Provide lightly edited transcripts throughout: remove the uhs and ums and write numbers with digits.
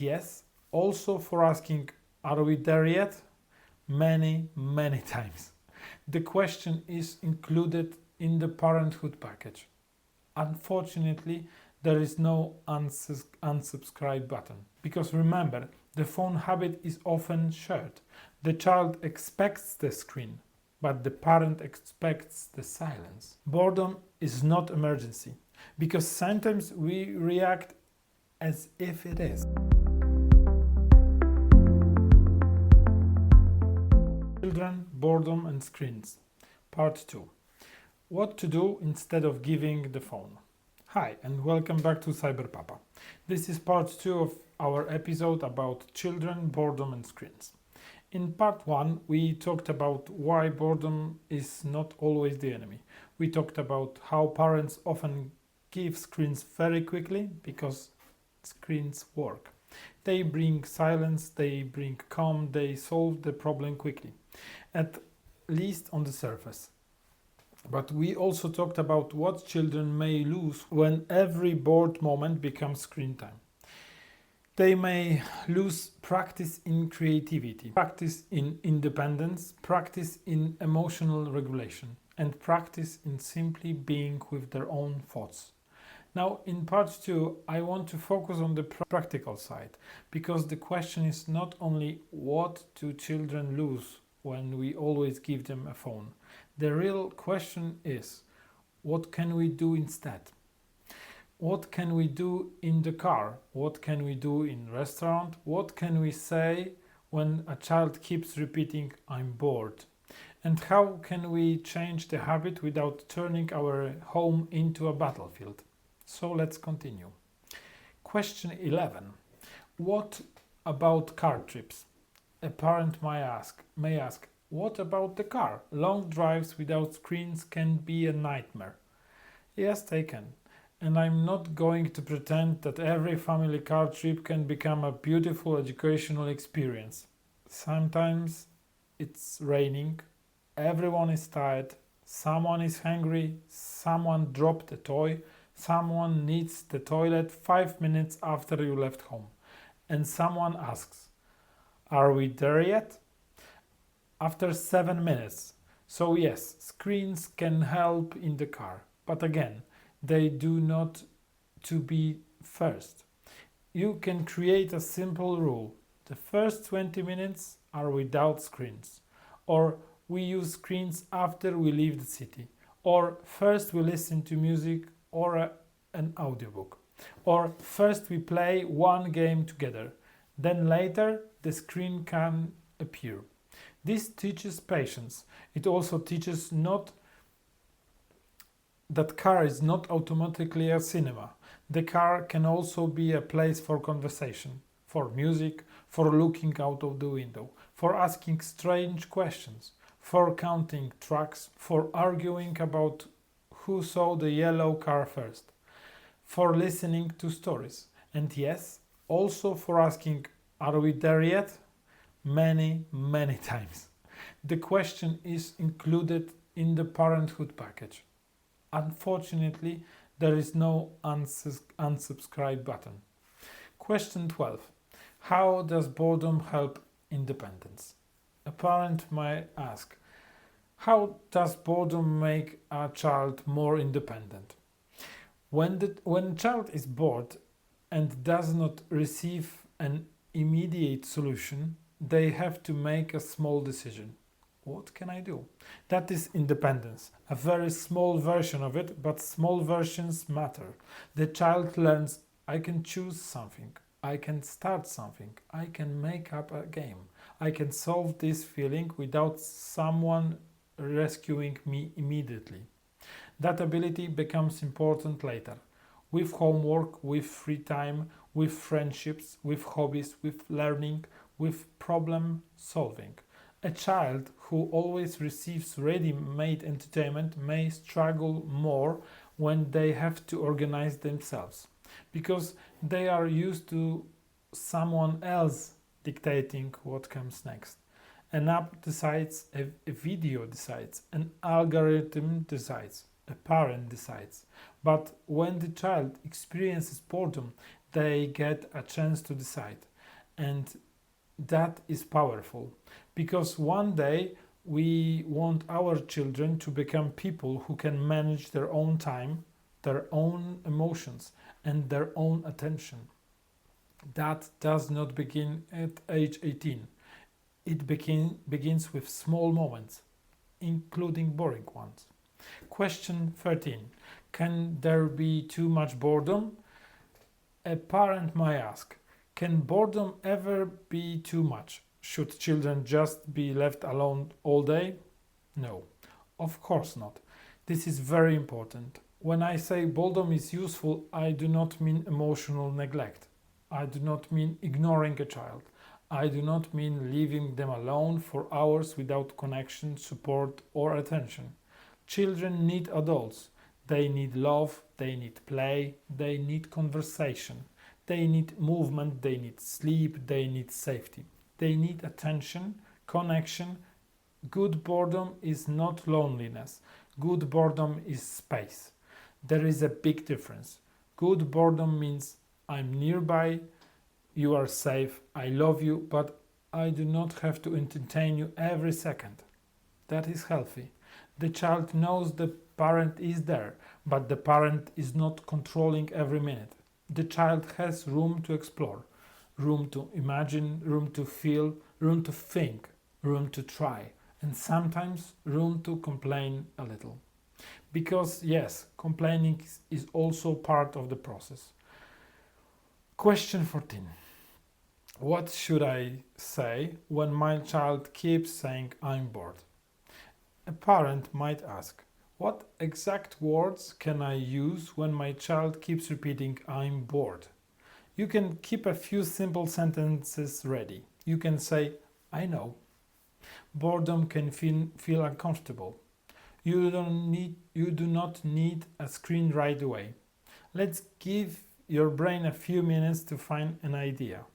Yes, also for asking, are we there yet? Many, many times. The question is included in the parenthood package. Unfortunately, there is no unsubscribe button. Because remember, the phone habit is often shared. The child expects the screen, but the parent expects the silence. Boredom is not emergency, because sometimes we react as if it is. Children, boredom and screens. Part 2. What to do instead of giving the phone. Hi and welcome back to Cyber Papa. This is part 2 of our episode about children, boredom and screens. In part 1 we talked about why boredom is not always the enemy. We talked about how parents often give screens very quickly because screens work. They bring silence, they bring calm, they solve the problem quickly, at least on the surface. But we also talked about what children may lose when every bored moment becomes screen time. They may lose practice in creativity, practice in independence, practice in emotional regulation, and practice in simply being with their own thoughts. Now, in part 2, I want to focus on the practical side, because the question is not only what do children lose when we always give them a phone. The real question is, what can we do instead? What can we do in the car? What can we do in restaurant? What can we say when a child keeps repeating, I'm bored? And how can we change the habit without turning our home into a battlefield? So let's continue. Question 11. What about car trips? A parent may ask, what about the car? Long drives without screens can be a nightmare. Yes, they can. And I'm not going to pretend that every family car trip can become a beautiful educational experience. Sometimes it's raining, everyone is tired, someone is hungry, someone dropped a toy, someone needs the toilet 5 minutes after you left home, and someone asks, are we there yet? After 7 minutes. So yes, screens can help in the car, but again, they do not to be first. You can create a simple rule. The first 20 minutes are without screens, or we use screens after we leave the city, or first we listen to music or an audiobook, or first we play one game together, then later the screen can appear. This teaches patience. It also teaches not that car is not automatically a cinema. The car can also be a place for conversation, for music, for looking out of the window, for asking strange questions, for counting tracks, for arguing about who saw the yellow car first, for listening to stories, and yes, also for asking, are we there yet? Many, many times. The question is included in the parenthood package. Unfortunately, there is no unsubscribe button. Question 12. How does boredom help independence? A parent might ask, how does boredom make a child more independent? When a child is bored and does not receive an immediate solution, they have to make a small decision. What can I do? That is independence. A very small version of it, but small versions matter. The child learns, I can choose something. I can start something. I can make up a game. I can solve this feeling without someone rescuing me immediately. That ability becomes important later. With homework, with free time, with friendships, with hobbies, with learning, with problem solving. A child who always receives ready-made entertainment may struggle more when they have to organize themselves, because they are used to someone else dictating what comes next. An app decides, a video decides, an algorithm decides, a parent decides. But when the child experiences boredom, they get a chance to decide. And that is powerful, because one day we want our children to become people who can manage their own time, their own emotions, and their own attention. That does not begin at age 18. It begins with small moments, including boring ones. Question 13. Can there be too much boredom? A parent might ask, can boredom ever be too much? Should children just be left alone all day? No, of course not. This is very important. When I say boredom is useful, I do not mean emotional neglect. I do not mean ignoring a child. I do not mean leaving them alone for hours without connection, support, or attention. Children need adults. They need love, they need play, they need conversation, they need movement, they need sleep, they need safety. They need attention, connection. Good boredom is not loneliness. Good boredom is space. There is a big difference. Good boredom means I'm nearby, you are safe, I love you, but I do not have to entertain you every second. That is healthy. The child knows the parent is there, but the parent is not controlling every minute. The child has room to explore, room to imagine, room to feel, room to think, room to try, and sometimes room to complain a little. Because yes, complaining is also part of the process. Question 14. What should I say when my child keeps saying I'm bored? A parent might ask, what exact words can I use when my child keeps repeating I'm bored? You can keep a few simple sentences ready. You can say, I know. Boredom can feel uncomfortable. You do not need a screen right away. Let's give your brain a few minutes to find an idea.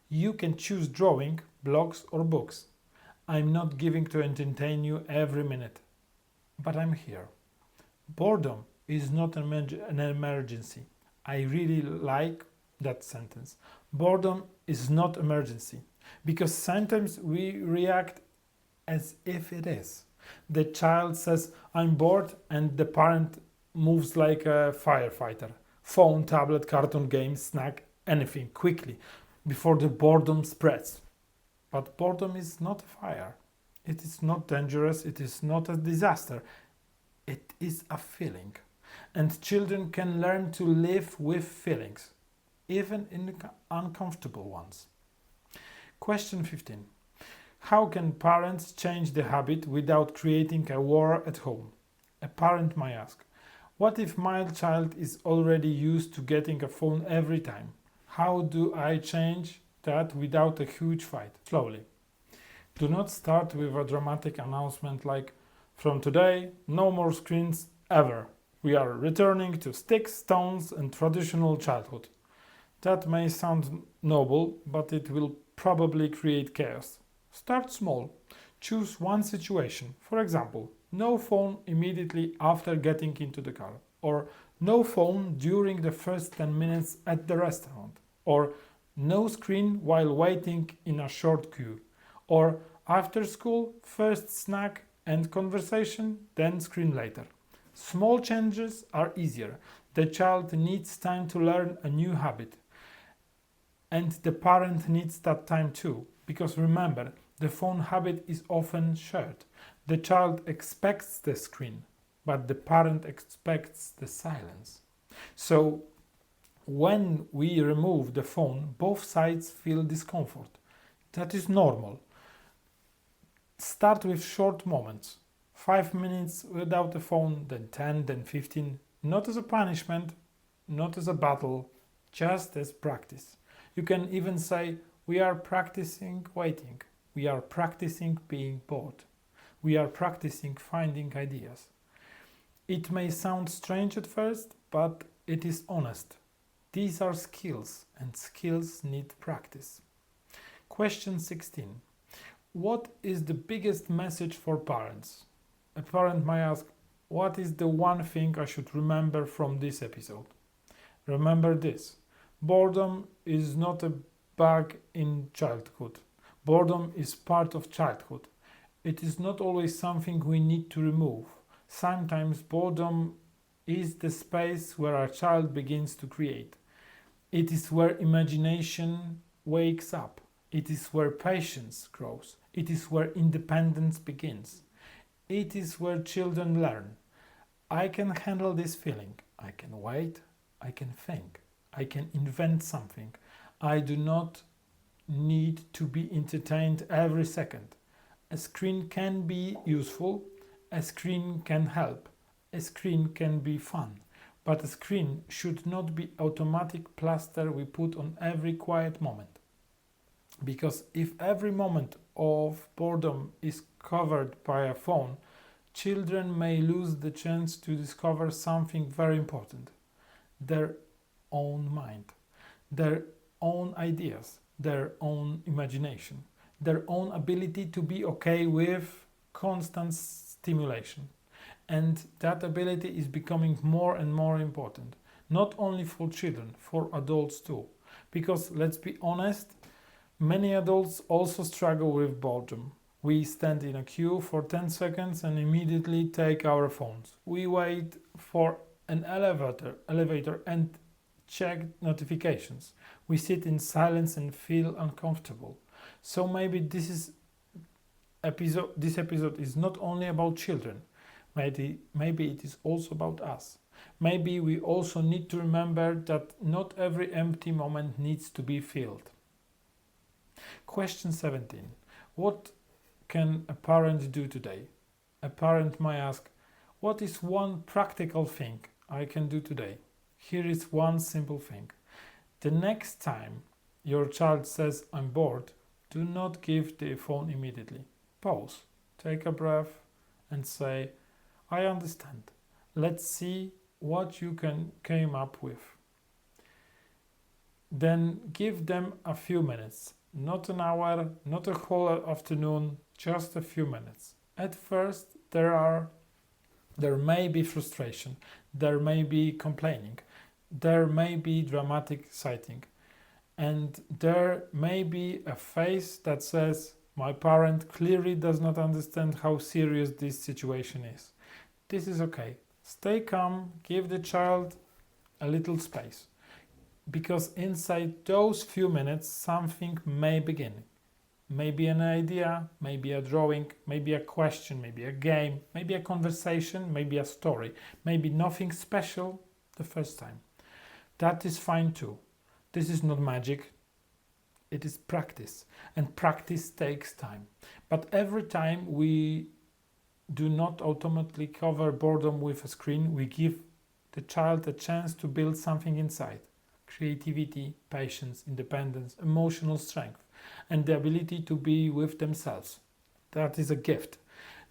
You can choose drawing, blogs, or books. I'm not giving to entertain you every minute, but I'm here. Boredom is not an emergency. I really like that sentence. Boredom is not emergency, because sometimes we react as if it is. The child says, I'm bored, and the parent moves like a firefighter. Phone, tablet, cartoon, game, snack, anything, quickly, before the boredom spreads. But boredom is not a fire. It is not dangerous. It is not a disaster. It is a feeling. And children can learn to live with feelings, even in uncomfortable ones. Question 15. How can parents change the habit without creating a war at home? A parent might ask, what if my child is already used to getting a phone every time? How do I change that without a huge fight? Slowly. Do not start with a dramatic announcement like, from today, no more screens ever. We are returning to sticks, stones, and traditional childhood. That may sound noble, but it will probably create chaos. Start small. Choose one situation. For example, no phone immediately after getting into the car, or no phone during the first 10 minutes at the restaurant, or no screen while waiting in a short queue, or after school, first snack and conversation, then screen later. Small changes are easier. The child needs time to learn a new habit. And the parent needs that time too. Because remember, the phone habit is often shared. The child expects the screen, but the parent expects the silence. So, when we remove the phone, both sides feel discomfort. That is normal. Start with short moments. 5 minutes without the phone, then 10, then 15. Not as a punishment, not as a battle, just as practice. You can even say, we are practicing waiting. We are practicing being bored. We are practicing finding ideas. It may sound strange at first, but it is honest. These are skills, and skills need practice. Question 16. What is the biggest message for parents? A parent might ask, what is the one thing I should remember from this episode? Remember this. Boredom is not a back in childhood. Boredom is part of childhood. It is not always something we need to remove. Sometimes boredom is the space where a child begins to create. It is where imagination wakes up. It is where patience grows. It is where independence begins. It is where children learn. I can handle this feeling. I can wait. I can think. I can invent something. I do not need to be entertained every second. A screen can be useful. A screen can help. A screen can be fun. But a screen should not be automatic plaster we put on every quiet moment. Because if every moment of boredom is covered by a phone, children may lose the chance to discover something very important: their own mind, their own ideas, their own imagination, their own ability to be okay with constant stimulation. And that ability is becoming more and more important, not only for children, for adults too. Because let's be honest, many adults also struggle with boredom. We stand in a queue for 10 seconds and immediately take our phones. We wait for an elevator and check notifications. We sit in silence and feel uncomfortable. So maybe this episode is not only about children. Maybe it is also about us. Maybe we also need to remember that not every empty moment needs to be filled. Question 17. What can a parent do today? A parent might ask, what is one practical thing I can do today? Here is one simple thing. The next time your child says, I'm bored, do not give the phone immediately. Pause, take a breath and say, I understand. Let's see what you came up with. Then give them a few minutes, not an hour, not a whole afternoon, just a few minutes. At first, there may be frustration, there may be complaining, there may be dramatic citing, and there may be a face that says, my parent clearly does not understand how serious this situation is. This is okay. Stay calm, give the child a little space, because inside those few minutes something may begin. Maybe an idea, maybe a drawing, maybe a question, maybe a game, maybe a conversation, maybe a story, maybe nothing special the first time. That is fine too. This is not magic. It is practice, and practice takes time. But every time we do not automatically cover boredom with a screen, we give the child a chance to build something inside. Creativity, patience, independence, emotional strength, and the ability to be with themselves. That is a gift.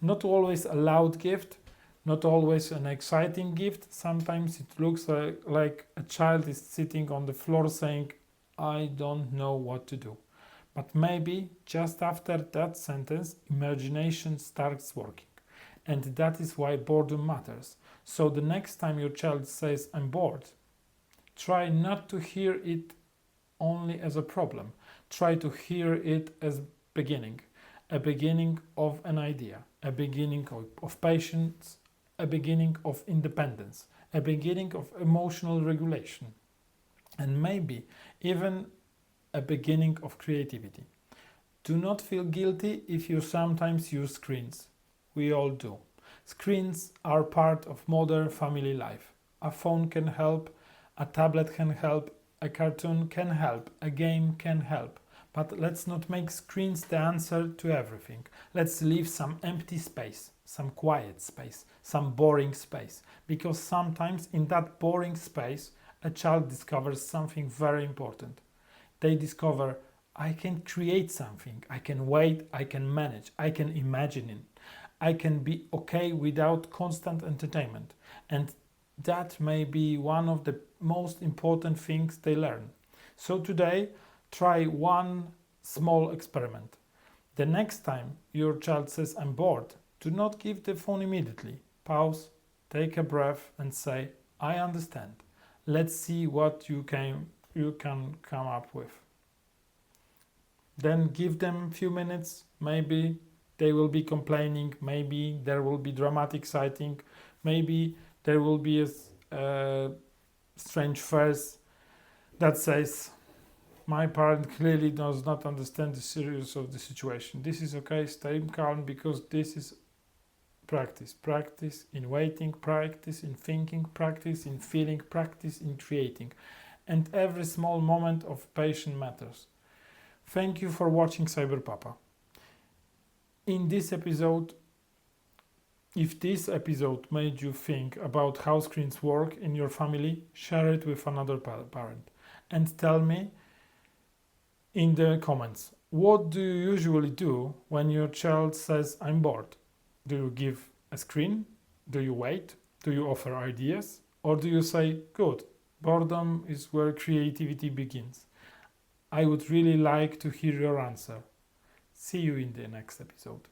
Not always a loud gift, not always an exciting gift. Sometimes it looks like a child is sitting on the floor saying, I don't know what to do. But maybe just after that sentence, imagination starts working. And that is why boredom matters. So the next time your child says, I'm bored, try not to hear it only as a problem. Try to hear it as beginning. A beginning of an idea. A beginning of patience. A beginning of independence. A beginning of emotional regulation. And maybe even a beginning of creativity. Do not feel guilty if you sometimes use screens. We all do. Screens are part of modern family life. A phone can help, a tablet can help, a cartoon can help, a game can help. But let's not make screens the answer to everything. Let's leave some empty space, some quiet space, some boring space. Because sometimes in that boring space, a child discovers something very important. They discover, I can create something, I can wait, I can manage, I can imagine it. I can be okay without constant entertainment. And that may be one of the most important things they learn. So today, try one small experiment. The next time your child says, I'm bored, do not give the phone immediately. Pause, take a breath and say, I understand. Let's see what you can come up with. Then give them a few minutes, maybe they will be complaining, maybe there will be dramatic sighting, maybe there will be a strange phrase that says, my parent clearly does not understand the seriousness of the situation. This is okay, stay calm, because this is practice. Practice in waiting, practice in thinking, practice in feeling, practice in creating. And every small moment of patience matters. Thank you for watching Cyber Papa. In this episode, if this episode made you think about how screens work in your family, share it with another parent. And tell me in the comments, what do you usually do when your child says, I'm bored? Do you give a screen? Do you wait? Do you offer ideas? Or do you say, good, boredom is where creativity begins? I would really like to hear your answer. See you in the next episode.